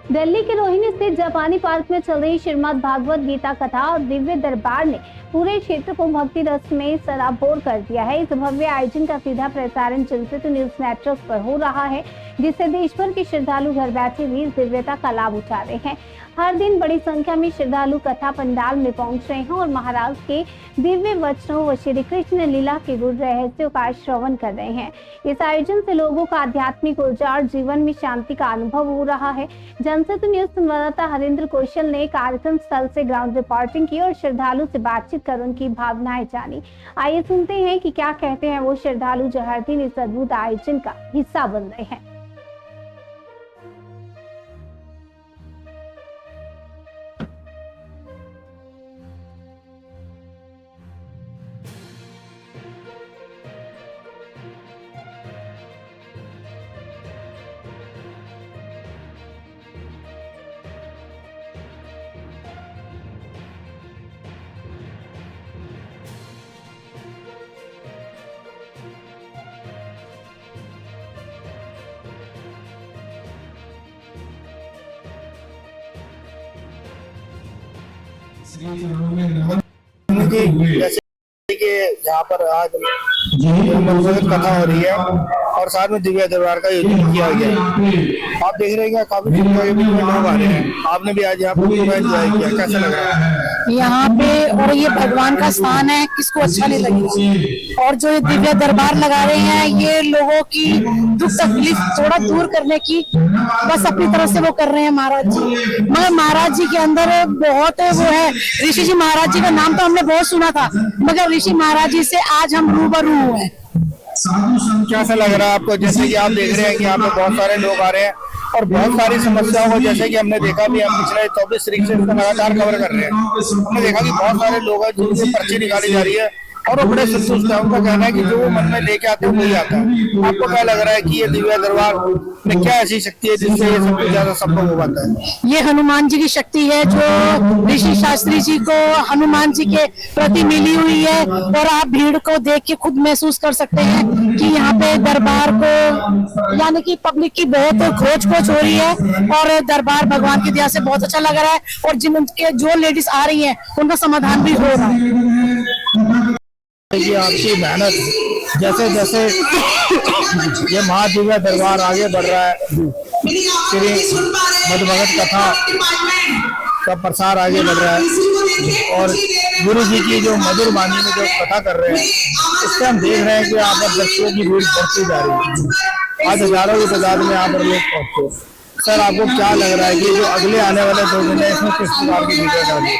दिल्ली के रोहिणी स्थित जापानी पार्क में चल रही श्रीमद् भागवत गीता कथा और दिव्य दरबार ने पूरे क्षेत्र को भक्ति रस में सराबोर कर दिया है। इस भव्य आयोजन का सीधा प्रसारण जनसेतु न्यूज नेटवर्क पर हो रहा है, जिससे देश भर के श्रद्धालु घर बैठे भी इस दिव्यता का लाभ उठा रहे हैं। हर दिन बड़ी संख्या में श्रद्धालु कथा पंडाल में पहुंच रहे हैं और महाराज के दिव्य वचनों व श्री कृष्ण लीला के गुरु रहस्यों का श्रवण कर रहे हैं। इस आयोजन से लोगों का आध्यात्मिक ऊर्जा और जीवन में शांति का अनुभव हो रहा है। जनसेतु न्यूज संवाददाता हरेंद्र कौशल ने कार्यक्रम स्थल से ग्राउंड रिपोर्टिंग की और श्रद्धालु से बातचीत कर उनकी भावनाएं जानी। आइए सुनते हैं कि क्या कहते हैं वो श्रद्धालु जो हर दिन इस अद्भुत आयोजन का हिस्सा बन रहे हैं। जैसे कि यहाँ पर आज भगवत कथा हो रही है और साथ में दिव्य दरबार का आयोजन किया गया है। आप देख रहे हैं काफी संख्या में लोग आ रहे हैं। आपने भी आज यहाँ पर पूरा एंजॉय किया, कैसा लग रहा है यहाँ पे? और ये भगवान का स्थान है, किसको अच्छा नहीं लगेगा। और जो ये दिव्य दरबार लगा रहे हैं, ये लोगों की दुख तकलीफ थोड़ा दूर करने की बस अपनी तरफ से वो कर रहे हैं महाराज जी। मगर महाराज जी के अंदर बहुत वो है। ऋषि जी महाराज जी का नाम तो हमने बहुत सुना था, मगर ऋषि महाराज जी से आज हम रूबरू हुए। कैसा लग रहा है आपको? जैसे कि आप देख रहे हैं कि यहाँ पे बहुत सारे लोग आ रहे हैं और बहुत सारी समस्याओं को, जैसे कि हमने देखा भी, हम पिछले 24 तारीख से इसका लगातार कवर कर रहे हैं। हमने देखा कि बहुत सारे लोग हैं जिनसे पर्ची निकाली जा रही है और वो बड़े संतुष्ट है। उनका कहना है कि जो वो मन में लेके आते हैं वही आता है। आपको क्या लग रहा है कि ये दिव्य दरबार में क्या ऐसी शक्ति है जिससे ये सब कुछ ज्यादा संभव हो पाता है? ये हनुमान जी की शक्ति है, जो ऋषि शास्त्री जी को हनुमान जी के प्रति मिली हुई है। और आप भीड़ को देख के खुद महसूस कर सकते हैं कि यहाँ पे दरबार को, यानी कि पब्लिक की बहुत खोज हो रही है और दरबार भगवान की दया से बहुत अच्छा लग रहा है। और जिनके जो लेडीज आ रही है उनका समाधान भी हो रहा है। ये आपकी मेहनत, जैसे जैसे ये महादिव्य दरबार आगे बढ़ रहा है, श्री मद्भगत कथा का प्रसार आगे बढ़ रहा है और गुरु जी की जो मधुर वाणी में जो कथा कर रहे हैं, इससे हम देख रहे हैं कि यहाँ पर दर्शकों की भीड़ बढ़ती जा रही है। आज हजारों की तादाद में यहाँ पर लोग पहुंचते। सर, आपको क्या लग रहा है कि जो अगले आने वाले 2 दिन है, इसमें किस प्रकार की वीडियो डाली?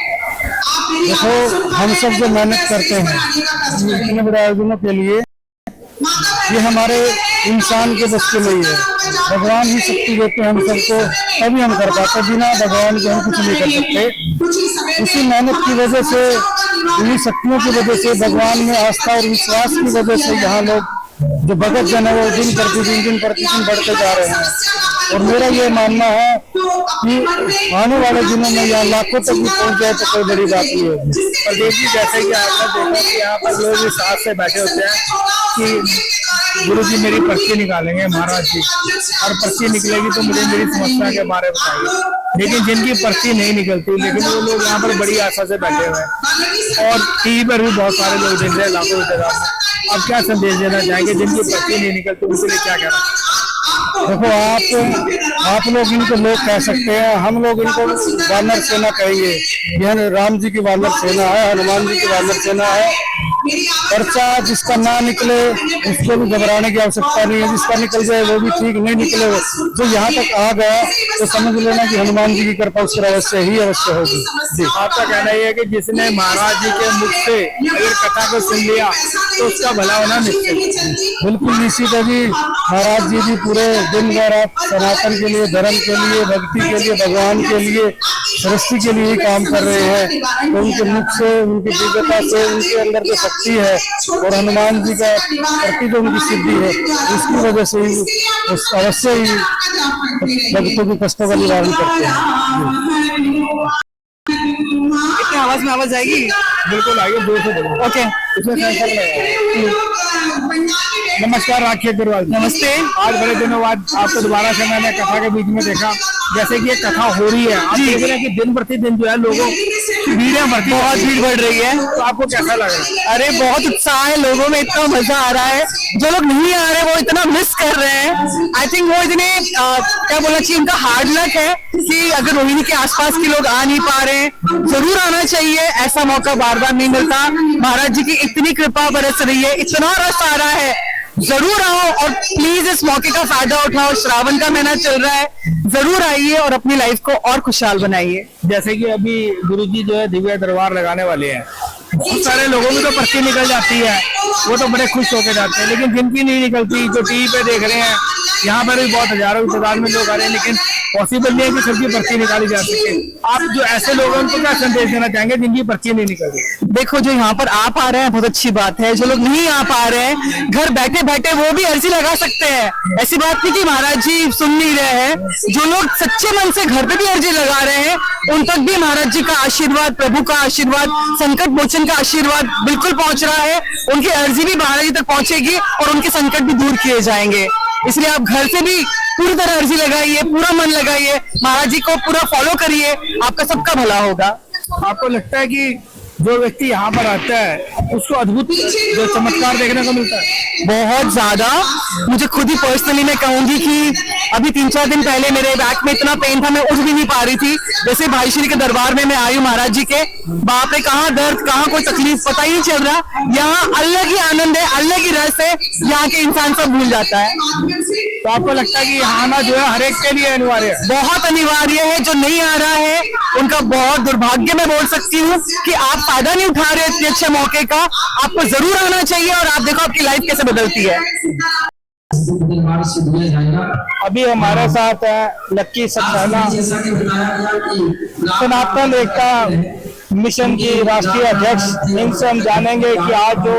देखो, हम सब जो मेहनत करते हैं इतने बड़े आयोजनों के लिए, ये हमारे इंसान के बस के नहीं है। भगवान ही शक्ति देते हैं हम सबको, तभी हम कर पाते। बिना भगवान के हम कुछ नहीं कर सकते। इसी मेहनत की वजह से, इन्हीं शक्तियों की वजह से, भगवान में आस्था और विश्वास की वजह से यहाँ लोग जो भगत जन है वो दिन प्रतिदिन बढ़ते जा रहे हैं। और मेरा ये मानना है कि आने वाले दिनों में यहाँ लाखों तक भी पहुंच जाए तो कोई बड़ी बात नहीं होगी। प्रदीप जी, जैसे कि आपने देखा कि यहाँ पर लोग इस साथ से बैठे होते हैं कि गुरु जी मेरी पर्ची निकालेंगे महाराज जी, और पर्ची निकलेगी तो मुझे मेरी समस्या के बारे में बताइए। लेकिन जिनकी पर्ची नहीं निकलती, लेकिन वो लोग यहाँ पर बड़ी आशा से बैठे हुए हैं और टीवी पर भी बहुत सारे लोग देख रहे हैं, लाखों की तादाद में। अब क्या संदेश देना चाहेंगे जिनकी पर्ची नहीं निकलती, उनके लिए क्या कहना? देखो, आप लोग इनको लोग कह सकते हैं, हम लोग इनको वानर सेना कहेंगे। यह राम जी की वानर सेना है, हनुमान जी की वानर सेना है। पर्चा जिसका ना निकले उसको भी घबराने की आवश्यकता नहीं है। जिसका निकल जाए वो भी ठीक, नहीं निकले जो यहाँ तक आ गया तो समझ लेना कि हनुमान जी की कृपा उस पर अवश्य होगी। जी, आपका कहना ये है कि जिसने महाराज जी के मुख से अगर कथा को सुन लिया तो उसका भला होना निश्चित। बिल्कुल निश्चित है जी। महाराज जी भी पूरे दिन रात सनातन के लिए, धर्म के लिए, भक्ति के लिए, भगवान के लिए, सृष्टि के लिए काम कर रहे हैं। तो उनके मुख से, उनकी दिव्यता से, उनके अंदर जो शक्ति है और हनुमान जी का प्रति जो उनकी सिद्धि है, इसकी वजह से ही अवश्य ही भक्तों की कष्टों का निवारण करते हैं। इतनी आवाज में आवाज आएगी? बिल्कुल आइए, दूर से बोलो। ओके। नमस्कार राखी अग्रवाल। नमस्ते। आज बड़े दिनों बाद आपको दोबारा से मैंने कथा के बीच में देखा। जैसे कि ये कथा हो रही है, आप देख रहे हैं कि दिन प्रतिदिन जो है लोगों की भीड़ें बढ़ती, बहुत भीड़ बढ़ रही है। तो आपको कैसा लग रहा है? अरे बहुत उत्साह है लोगों में, इतना मजा आ रहा है। जो लोग नहीं आ रहे वो इतना मिस कर रहे हैं। आई थिंक वो इतने क्या बोलना चाहिए, उनका हार्ड लक है कि अगर रोहिणी के आसपास के लोग आ नहीं पा रहे हैं, जरूर आना चाहिए। ऐसा मौका बार बार नहीं मिलता। महाराज जी की इतनी कृपा बरस रही है, इतना रस आ रहा है, जरूर आओ और प्लीज इस मौके का फायदा उठाओ। श्रावण का महीना चल रहा है, जरूर आइए और अपनी लाइफ को और खुशहाल बनाइए। जैसे कि अभी गुरुजी जो है दिव्य दरबार लगाने वाले हैं, बहुत सारे लोगों की तो पर्ची निकल जाती है, वो तो बड़े खुश होकर जाते हैं, लेकिन जिनकी नहीं निकलती, जो टीवी पे देख रहे हैं, यहाँ पर भी बहुत हजारों की तादाद में लोग आ रहे हैं, लेकिन पॉसिबल नहीं है कि सबकी पर्ची निकाली जा सके। आप जो ऐसे लोग हैं उनको क्या संदेश देना चाहेंगे जिनकी पर्ची नहीं निकल रही? देखो, जो यहाँ पर आ पा रहे हैं बहुत अच्छी बात है। जो लोग नहीं आ पा रहे हैं, घर बैठे बैठे वो भी अर्जी लगा सकते हैं। ऐसी बात नहीं कि महाराज जी सुन नहीं रहे हैं। जो लोग सच्चे मन से घर पे भी अर्जी लगा रहे हैं, उन तक भी महाराज जी का आशीर्वाद, प्रभु का आशीर्वाद, संकट मोचन का आशीर्वाद बिल्कुल पहुंच रहा है। उनकी अर्जी भी महाराज जी तक पहुंचेगी और उनके संकट भी दूर किए जाएंगे। इसलिए आप घर से भी पूरी तरह अर्जी लगाइए, पूरा मन लगाइए, महाराज जी को पूरा फॉलो करिए, आपका सबका भला होगा। आपको लगता है कि जो व्यक्ति यहाँ पर आता है उसको अद्भुत जो चमत्कार देखने को मिलता है? बहुत ज्यादा। मुझे खुद ही पर्सनली मैं कहूंगी कि अभी 3-4 दिन पहले मेरे बैक में इतना पेन था, मैं उठ भी नहीं पा रही थी। जैसे भाई श्री के दरबार में मैं आई हूँ महाराज जी के, बाप रे कहाँ दर्द, कहाँ कोई तकलीफ, पता ही नहीं चल रहा। यहाँ अलग ही आनंद है, अलग ही रस है, यहाँ के इंसान सब भूल जाता है। तो आपको लगता है कि यहाँ आना जो है हर एक के लिए अनिवार्य है? बहुत अनिवार्य है। जो नहीं आ रहा है उनका बहुत दुर्भाग्य मैं बोल सकती हूँ कि आप फायदा नहीं उठा रहे इतने अच्छे मौके का। आपको जरूर आना चाहिए और आप देखो आपकी लाइफ कैसे बदलती है। अभी हमारे साथ है लक्की सक्सेना, सनातन एकता मिशन की राष्ट्रीय अध्यक्ष। इनसे हम जानेंगे कि आज जो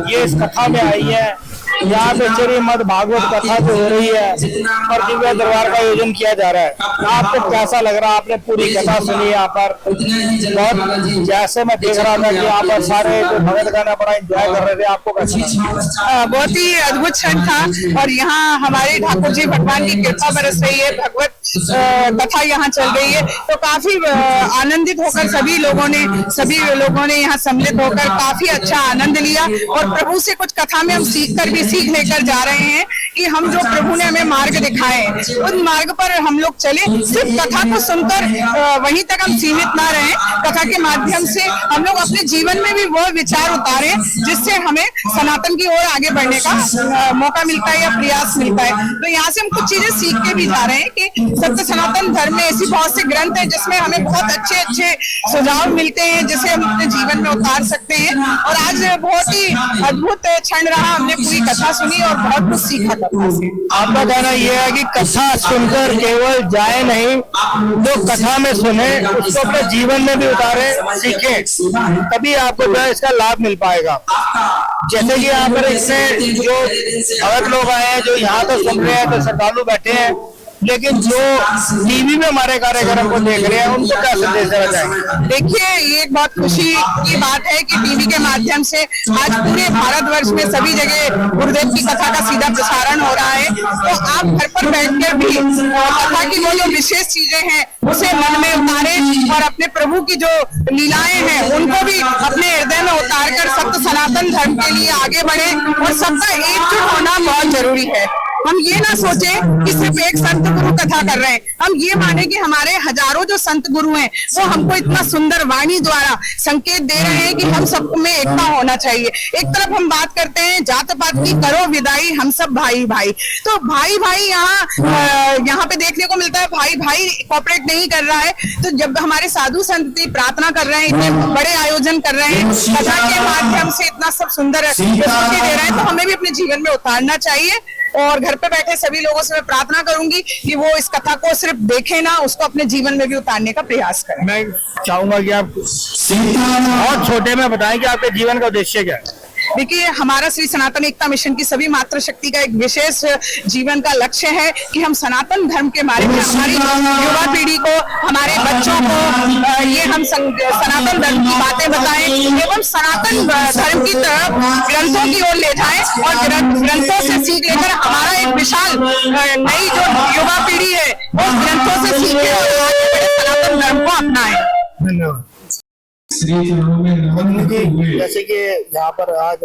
ये इस कथा में आई है, यहाँ पे श्रीमद् भागवत कथा जो हो रही है और दिव्य दरबार का आयोजन किया जा रहा है, आपको कैसा लग रहा है? आपने पूरी कथा सुनी यहाँ पर? बहुत जैसे मैं देख रहा था कि यहाँ पर सारे जो भगत गाना बड़ा एंजॉय कर रहे थे, आपको कैसा लगा? बहुत ही अद्भुत क्षण था और यहाँ हमारे ठाकुर जी भगवान की कृपा बरस रही है, भगवत कथा यहाँ चल रही है, तो काफी आनंदित होकर सभी लोगों ने यहाँ सम्मिलित होकर काफी अच्छा आनंद लिया। और प्रभु से कुछ कथा में हम सीख लेकर जा रहे हैं कि हम जो प्रभु ने हमें मार्ग दिखाए उन मार्ग पर हम लोग चले। सिर्फ कथा को सुनकर वहीं तक हम सीमित ना रहें, कथा के माध्यम से हम लोग अपने जीवन में भी वो विचार उतारें जिससे हमें सनातन की ओर आगे बढ़ने का मौका मिलता है या प्रयास मिलता है। तो यहाँ से हम कुछ चीजें सीख के भी जा रहे हैं कि सत्य सनातन धर्म में ऐसी बहुत से ग्रंथ है जिसमें हमें बहुत अच्छे सुझाव मिलते हैं जिसे हम अपने जीवन में उतार सकते हैं। और आज बहुत ही अद्भुत क्षण रहा, हमने पूरी कथा सुनी और बहुत कुछ सीखा कथा से। आपका कहना यह है कि कथा सुनकर केवल जाए नहीं, जो कथा में सुने उसको अपने जीवन में भी उतारे, सीखे, तभी आपको जो है इसका लाभ मिल पाएगा। जैसे कि यहाँ पर इसमें जो भगत लोग आए हैं, जो यहाँ तो सुन रहे हैं, तो श्रद्धालु बैठे हैं, लेकिन जो टीवी में हमारे कार्यक्रम को देख रहे हैं उनको क्या संदेश देना चाहेंगे? देखिए, ये एक बहुत खुशी की बात है कि टीवी के माध्यम से आज पूरे भारतवर्ष में सभी जगह गुरुदेव की कथा का सीधा प्रसारण हो रहा है। तो आप घर पर बैठकर भी कथा की वो जो विशेष चीजें हैं उसे मन में उतारें और अपने प्रभु की जो लीलाएं हैं उनको भी अपने हृदय में उतार कर सत्य सनातन धर्म के लिए आगे बढ़े। और सबका एकजुट होना बहुत जरूरी है। हम ये ना सोचें कि सिर्फ एक संत गुरु कथा कर रहे हैं, हम ये माने कि हमारे हजारों जो संत गुरु हैं वो हमको इतना सुंदर वाणी द्वारा संकेत दे रहे हैं कि हम सब में एकता होना चाहिए। एक तरफ हम बात करते हैं जात पात की, करो विदाई हम सब भाई भाई, तो भाई भाई यहाँ पे देखने को मिलता है भाई भाई कॉपरेट नहीं कर रहा है। तो जब हमारे साधु संत प्रार्थना कर रहे हैं, इतने बड़े आयोजन कर रहे हैं, कथा के माध्यम से इतना सब सुंदर प्रस्तुति दे रहे हैं, तो हमें भी अपने जीवन में उतारना चाहिए। और घर पे बैठे सभी लोगों से मैं प्रार्थना करूंगी कि वो इस कथा को सिर्फ देखें ना, उसको अपने जीवन में भी उतारने का प्रयास करें। मैं चाहूंगा कि आप बहुत छोटे में बताएं कि आपके जीवन का उद्देश्य क्या है? देखिए, हमारा श्री सनातन एकता मिशन की सभी मातृशक्ति का एक विशेष जीवन का लक्ष्य है कि हम सनातन धर्म के बारे में हमारी युवा पीढ़ी को, हमारे बच्चों को ये हम सनातन धर्म की बातें बताएं एवं सनातन धर्म की तरफ ग्रंथों की ओर ले जाएं और ग्रंथों से सीख लेकर हमारा एक विशाल नई जो युवा पीढ़ी है उस ग्रंथों से सीखे और आगे बढ़े सनातन धर्म को अपनाएं। धन्यवाद। श्री चरणों में नमन करते हुए जैसे कि यहाँ पर आज